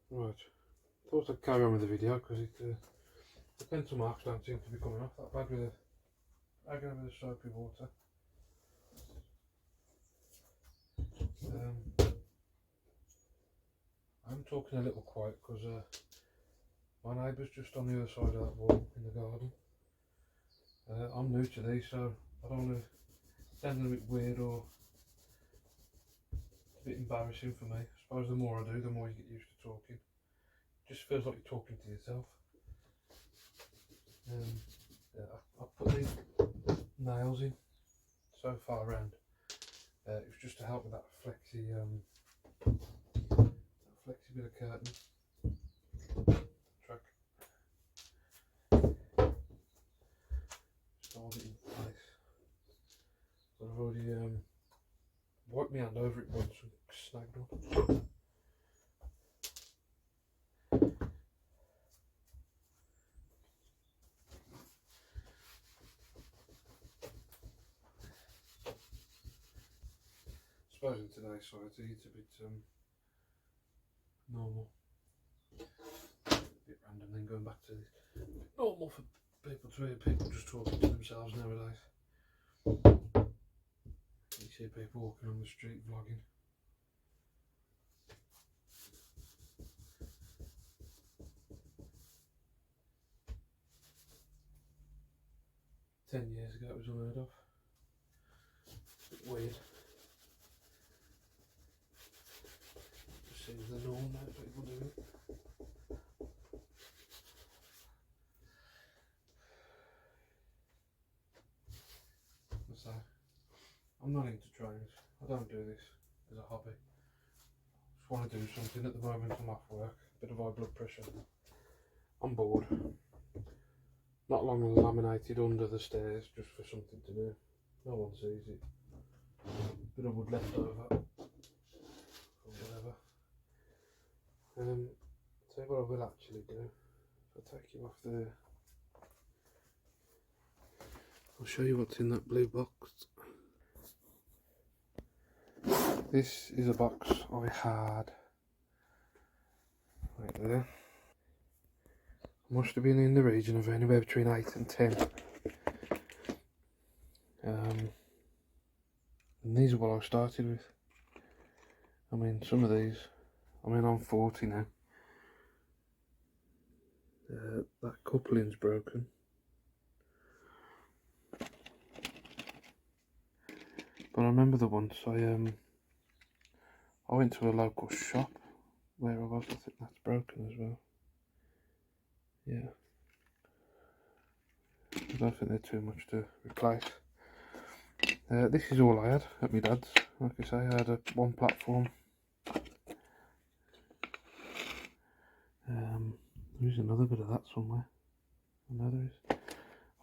Right, thought I'd carry on with the video because the pencil marks don't seem to be coming off that bad with the soapy water. I'm talking a little quiet because my neighbour's just on the other side of that wall in the garden. I'm new to these, so I don't want to sound a bit weird or a bit embarrassing for me. I suppose the more I do, the more you get used to talking. It just feels like you're talking to yourself. Yeah, I put these nails in so far around. It was just to help with that flexy bit of curtain track. Just hold it in place. But I've already wiped my hand over it once and snagged on. I suppose in today's society it's a bit normal. A bit random then going back to this. Normal for people to hear people just talking to themselves nowadays. You see people walking on the street vlogging. Years ago it was unheard of. It's a bit weird. Just seems the norm now, people do it. So, I'm not into trains. I don't do this as a hobby. Just want to do something at the moment. I'm off work, bit of high blood pressure. I'm bored. Not long and laminated under the stairs just for something to do. No one sees it. Bit of wood left over or whatever. Tell you what I will actually do. If I take you off there, I'll show you what's in that blue box. This is a box I had right there. Must have been in the region of anywhere between 8 and 10. And these are what I started with. I mean, some of these, I'm 40 now. That coupling's broken. But I remember the once I went to a local shop where I was. I think that's broken as well. Yeah. I don't think they're too much to replace. This is all I had at my dad's. Like I say, I had one platform. There's another bit of that somewhere. I know there is.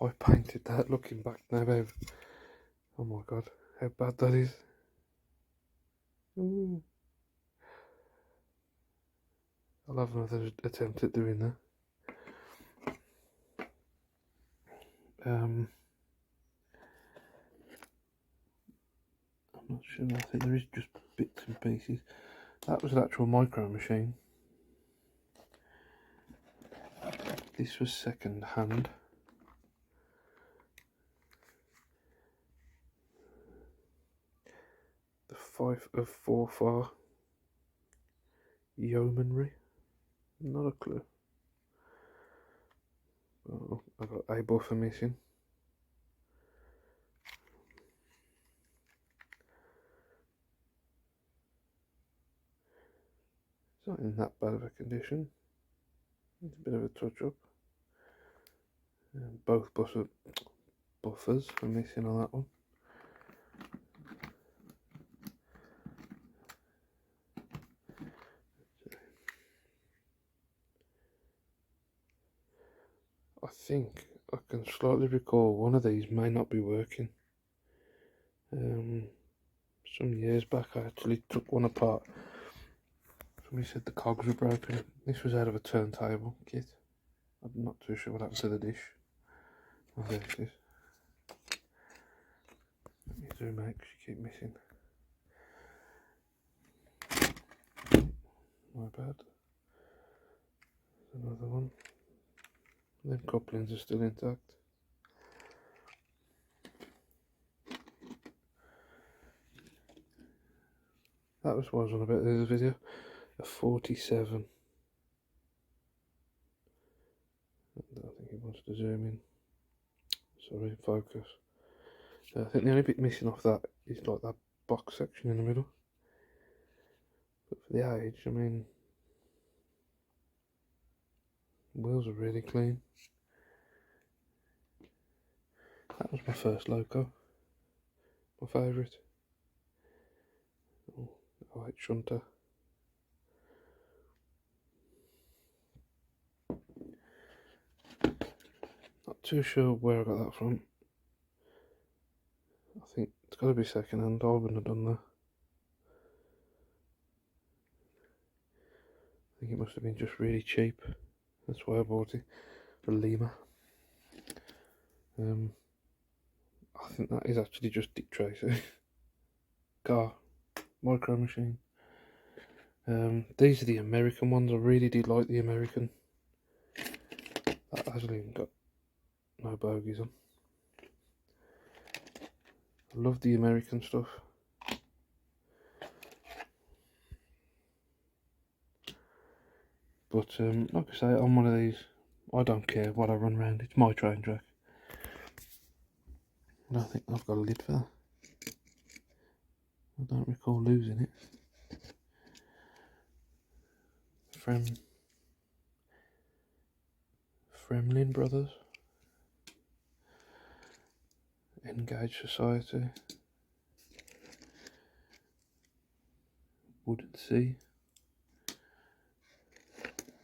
I painted that looking back now, babe. Oh my god, how bad that is. Ooh. I'll have another attempt at doing that. I'm not sure, I think there is just bits and pieces. That was an actual micro machine. This was second hand. The Fife of Forfar Yeomanry. Not a clue. Oh, I got a buffer missing. It's not in that bad of a condition. It's a bit of a touch up. Both buffers are missing on that one. I think I can slightly recall one of these may not be working. Some years back I actually took one apart. Somebody said the cogs were broken. This was out of a turntable kit. I'm not too sure what happened to the dish. Oh, there it is. Let me zoom out because you keep missing. My bad. Another one. Them couplings are still intact. That was what I was on about in the other video. A 47. I think he wants to zoom in. Sorry, focus. I think the only bit missing off that is like that box section in the middle. But for the age, I mean, wheels are really clean. That was my first loco. My favourite. Oh, white shunter. Not too sure where I got that from. I think it's got to be second hand. I wouldn't have done that. I think it must have been just really cheap. That's why I bought it. For Lima. I think that is actually just Dick Tracy. Car. Micro machine. These are the American ones. I really do like the American. That hasn't even got no bogies on. I love the American stuff. But like I say, on one of these, I don't care what I run around. It's my train track. I don't think I've got a lid for that. I don't recall losing it. Fremlin Brothers. Engage Society. Wooden Sea.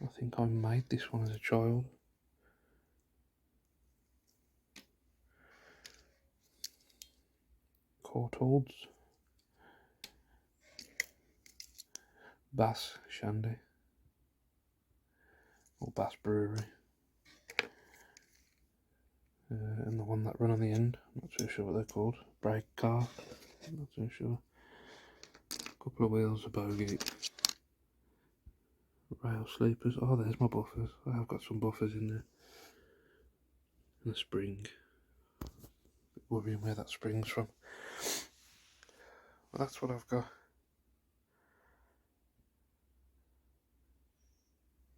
I think I made this one as a child. Courtaulds. Bass Shandy. Or Bass Brewery. And the one that run on the end, I'm not too sure what they're called. Brake car, I'm not too sure. Couple of wheels, a bogey. Rail sleepers. Oh, there's my buffers. I have got some buffers in there. And a spring. Worrying where that spring's from. Well, that's what I've got.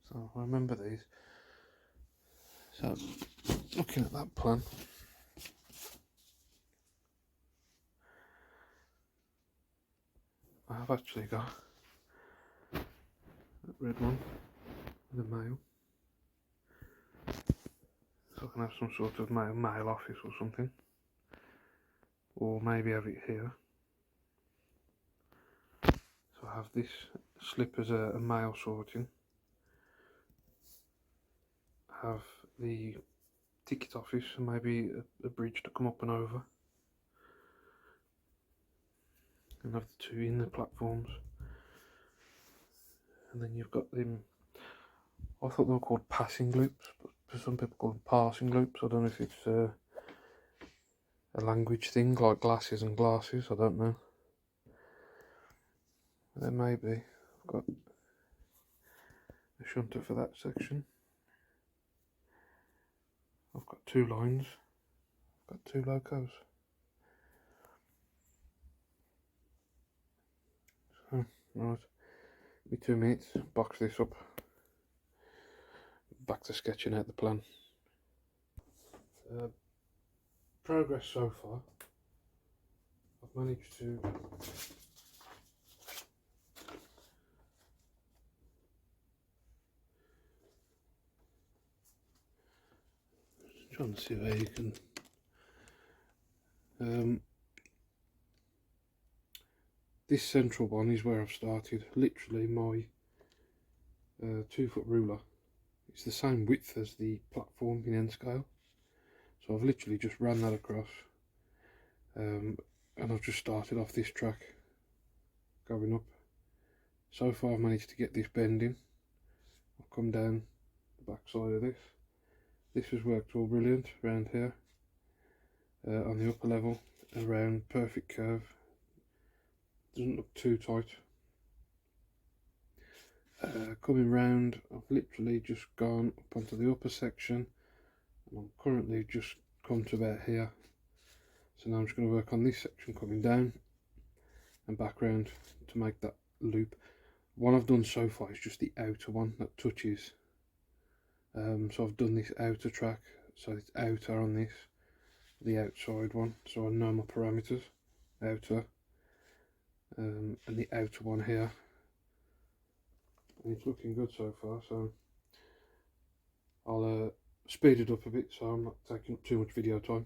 So I remember these. So looking at that plan, I have actually got that red one with a mail. So I can have some sort of mail office or something. Or maybe have it here. So I have this slip as a mail sorting. Have the ticket office and maybe a bridge to come up and over. And have the two in the platforms. And then you've got them, I thought they were called passing loops, but for some people call them passing loops. I don't know if it's a language thing like glasses and glasses, I don't know. There may be. I've got a shunter for that section. I've got two lines. I've got two locos. So, right, be 2 minutes, box this up. Back to sketching out the plan. Progress so far. I've managed to trying to see where you can this central one is where I've started. Literally my 2 foot ruler, it's the same width as the platform in N scale, so I've literally just ran that across, and I've just started off this track going up. So far I've managed to get this bending. I've come down the back side of this. This has worked all brilliant around here, on the upper level, around perfect curve, doesn't look too tight. Coming round, I've literally just gone up onto the upper section, and I'm currently just come to about here. So now I'm just going to work on this section coming down and back round to make that loop. One I've done so far is just the outer one that touches. So I've done this outer track, so it's outer on this, the outside one, so I know my parameters, outer, and the outer one here. And it's looking good so far, so I'll speed it up a bit so I'm not taking up too much video time.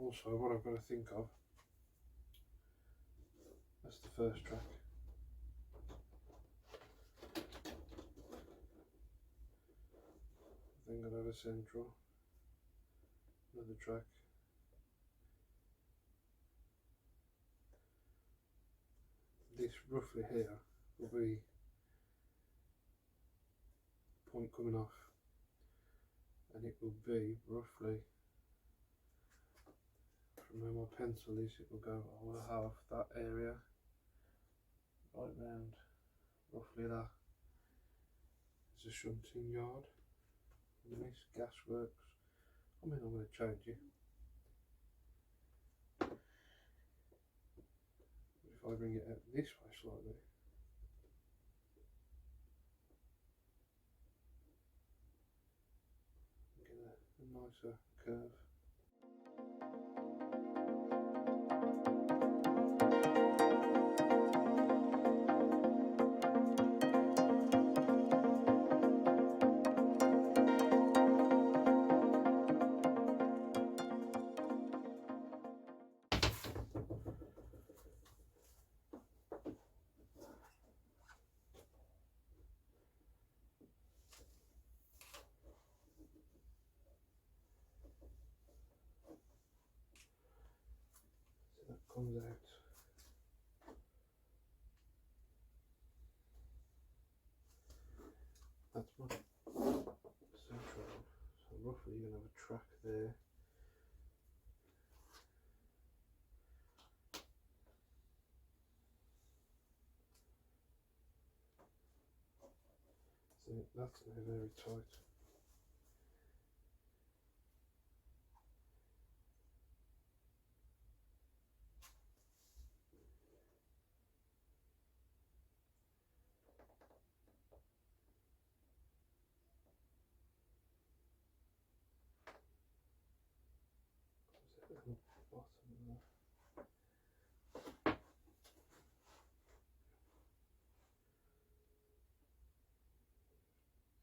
Also, what I've got to think of, that's the first track. Then I'll have a central, another track. This roughly here will be point coming off, and it will be roughly from where my pencil is, it will go, I will have that area right round, roughly that is a shunting yard. And this gas works. I mean, I'm going to change it. If I bring it out this way slightly, get a nicer curve. Comes out. That's my central. So roughly you're going to have a track there. So that's now very tight.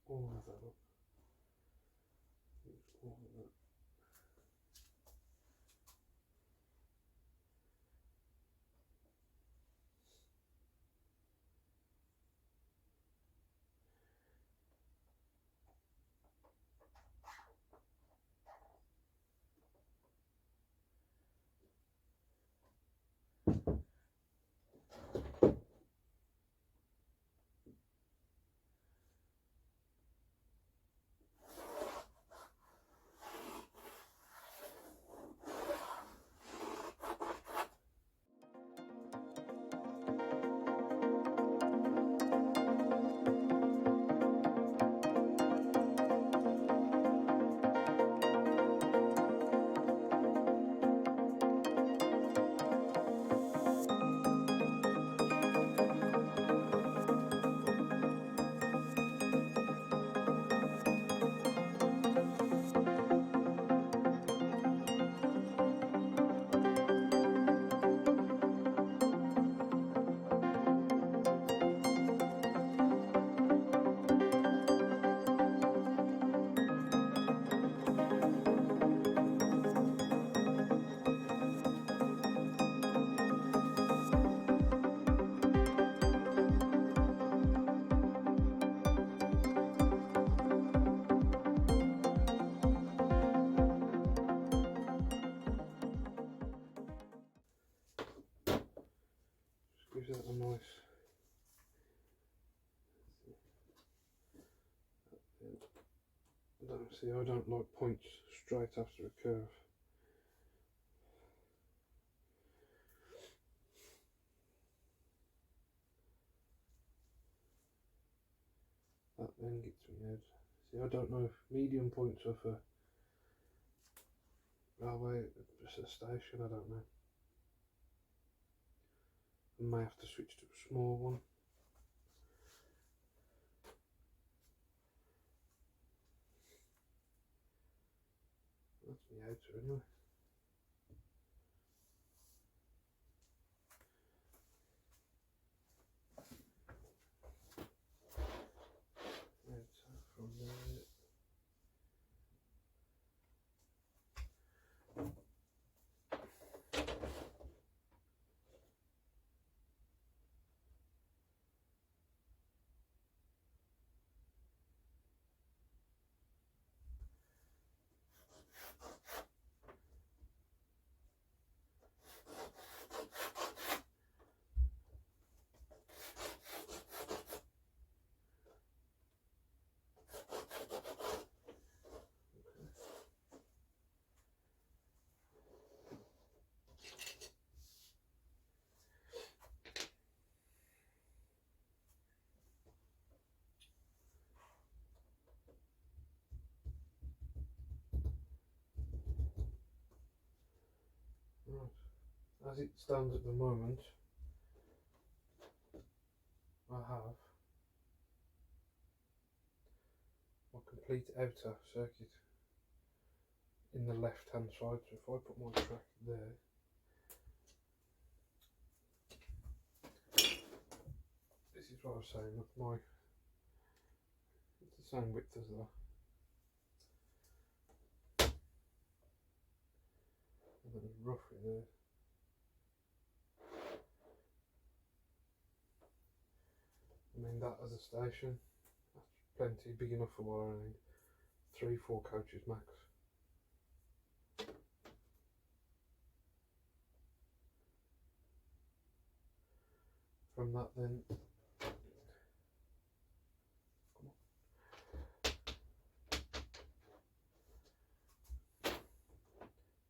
All of that up. All of that. gives that a nice. See, I don't like points straight after a curve. That then gets me out. See, I don't know if medium points are for railway station, I don't know. I may have to switch to a small one. That's me outer anyway. Outer from there. Right. As it stands at the moment, I have my complete outer circuit in the left hand side. So if I put my track there, this is what I was saying, look, it's the same width as that. And then roughly there. I mean, that as a station, that's plenty, big enough for what I need. 3-4 coaches max. From that then, come on.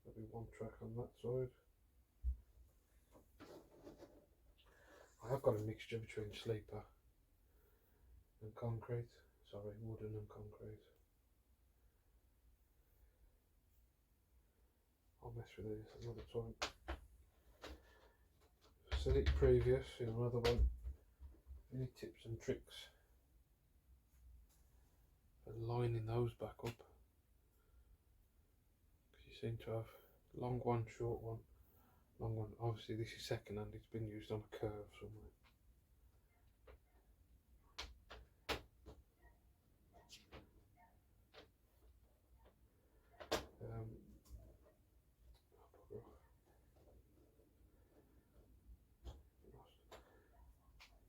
There'll be one track on that side. I have got a mixture between sleeper and concrete, sorry, wooden and concrete. I'll mess with these another time. Said it previous in another one. Any tips and tricks for lining those back up? Because you seem to have long one, short one, long one. Obviously this is second hand, it's been used on a curve somewhere.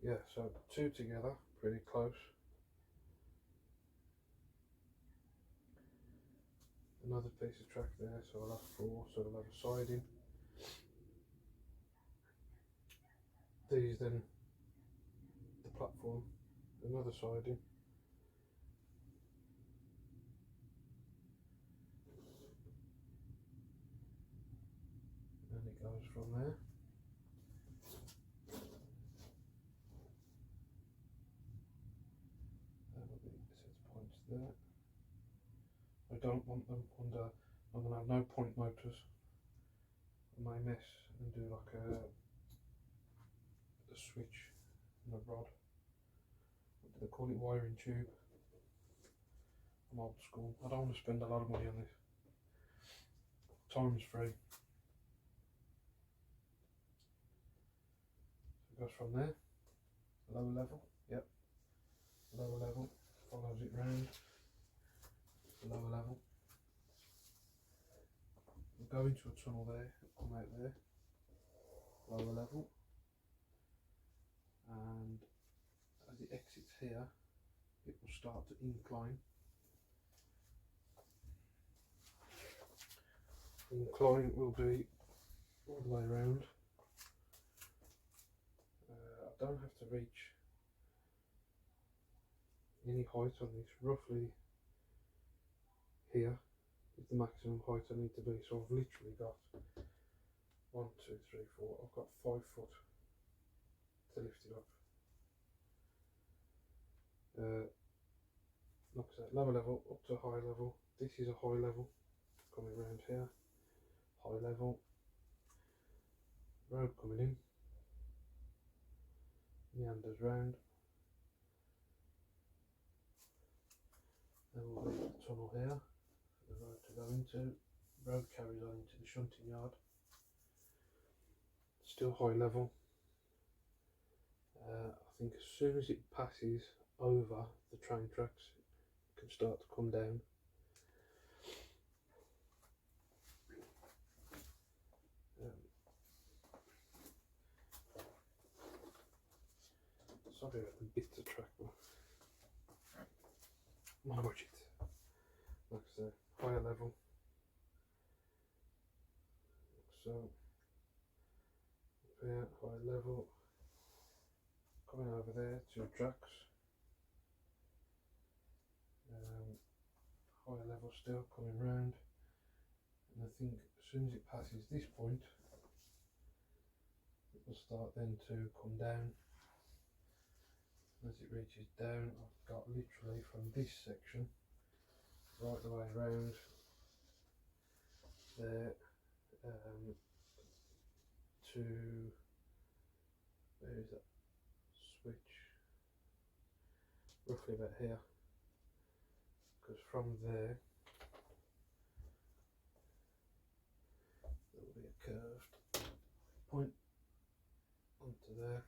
Yeah, so 2 together, pretty close. Another piece of track there, so I'll have 4, so I'll have a siding. These then, the platform, another siding. And it goes from there. That'll be 6 points there. I don't want them under, I'm going to have no point motors. I may mess and do like a switch and a rod. What do they call it? Wiring tube. I'm old school. I don't want to spend a lot of money on this. Time's free. So it goes from there. Lower level. Yep. Lower level. Follows it round. Lower level. We'll go into a tunnel there, come out there, lower level, and as it exits here, it will start to incline. The incline will be all the way around. don't have to reach any height on this. Roughly here is the maximum height I need to be, so I've literally got 1, 2, 3, 4, I've got 5 foot to lift it up. Like I said, lower level up to high level. This is a high level, coming around here, high level, road coming in, meanders round, there will be a tunnel here for the road to go into, road carries on into the shunting yard, still high level. I think as soon as it passes over the train tracks it can start to come down. Sorry about the bits of track, but my budget. Like I say, higher level. So, here, high level. Coming over there, 2 tracks. Higher level still coming round. And I think as soon as it passes this point, it will start then to come down. As it reaches down, I've got literally from this section right the way around there to, where is that switch, roughly about here, because from there there will be a curved point onto there,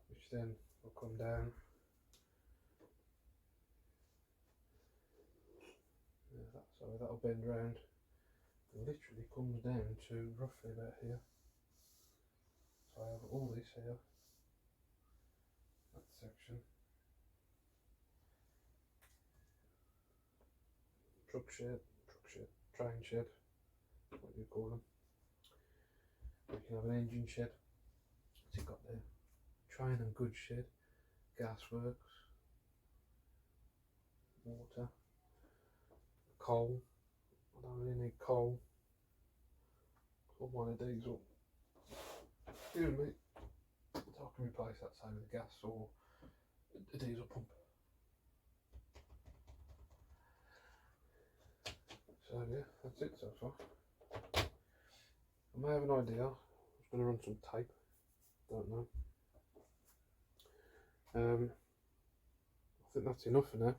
which then will come down. Sorry, that'll bend round and literally comes down to roughly about here. So I have all this here, that section, train shed, what do you call them? You can have an engine shed. What's it got there? Train and goods shed, gas works, water, coal. I don't really need coal. Plug one of these up. Excuse me. So I can replace that same with gas or a diesel pump. So yeah, that's it so far. I may have an idea. I was going to run some tape. Don't know. I think that's enough for now.